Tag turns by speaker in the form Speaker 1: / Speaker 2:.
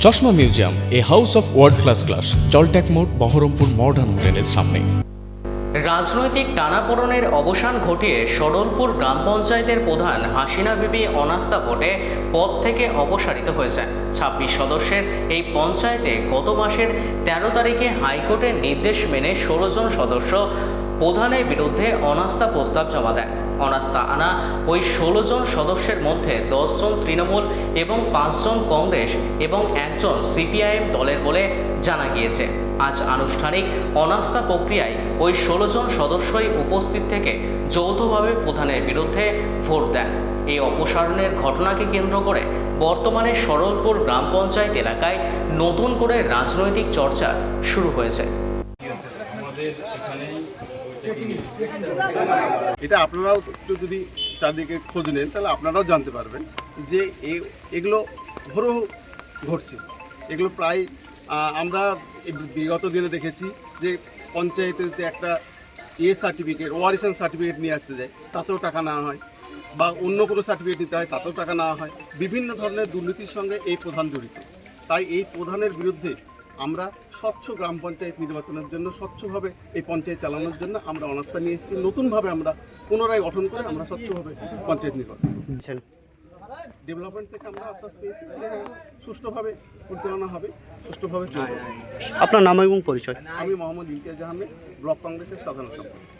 Speaker 1: চশমা museum, a house of world class, জলট্যাক মোড়, বহরমপুর মডার্ন হোটেলের সামনে।
Speaker 2: রাজনৈতিক টানাপোড়েনের অবসান ঘটিয়ে সরলপুর গ্রাম পঞ্চায়েতের প্রধান হাসিনা বিবি অনাস্থা ভোটে পদ থেকে অপসারিত হয়েছে। ২৬ সদস্যের এই পঞ্চায়েতে গত মাসের ১৩ তারিখে হাইকোর্টের নির্দেশ মেনে ১৬ জন সদস্য প্রধানের বিরুদ্ধে অনাস্থা প্রস্তাব জমা দেন। অনাস্থা আনা ওই ১৬ জন সদস্যের মধ্যে ১০ জন তৃণমূল এবং ৫ জন কংগ্রেস এবং ১ জন সিপিআইএম দলের বলে জানা গিয়েছে। আজ আনুষ্ঠানিক অনাস্থা প্রক্রিয়ায় ওই ১৬ জন সদস্যই উপস্থিত থেকে যৌথভাবে প্রধানের বিরুদ্ধে ভোট দেন। এই অপসারণের ঘটনাকে কেন্দ্র করে বর্তমানে সরলপুর গ্রাম পঞ্চায়েত এলাকায় নতুন করে রাজনৈতিক চর্চা শুরু হয়েছে।
Speaker 3: এটা আপনারাও একটু যদি চারদিকে খোঁজ নেন তাহলে আপনারাও জানতে পারবেন যে এগুলো ঘোরও ঘটছে। এগুলো প্রায় আমরা বিগত দিনে দেখেছি যে পঞ্চায়েতে একটা সার্টিফিকেট, ওয়ারিশন সার্টিফিকেট নিয়ে আসতে যায়, তাতেও টাকা নেওয়া হয়, বা অন্য কোনো সার্টিফিকেট নিতে হয়, তাতেও টাকা নেওয়া হয়। বিভিন্ন ধরনের দুর্নীতির সঙ্গে এই প্রধান জড়িত। তাই এই প্রধানের বিরুদ্ধে আমরা স্বচ্ছ গ্রাম পঞ্চায়েত নির্বাচনের জন্য, স্বচ্ছভাবে এই পঞ্চায়েত চালানোর জন্য আমরা অনাস্থা নিয়ে এসেছি। নতুনভাবে আমরা পুনরায় গঠন করে আমরা স্বচ্ছভাবে পঞ্চায়েত নির্বাচন ডেভেলপমেন্ট থেকে আমরা আশ্বাস পেয়েছি যে সুষ্ঠুভাবে পরিচালনা হবে, সুষ্ঠুভাবে চলবে।
Speaker 4: আপনার নাম এবং পরিচয়?
Speaker 3: আমি মোহাম্মদ ইমতিয়াজ আহমেদ, ব্লক কংগ্রেসের সাধারণ সম্পাদক।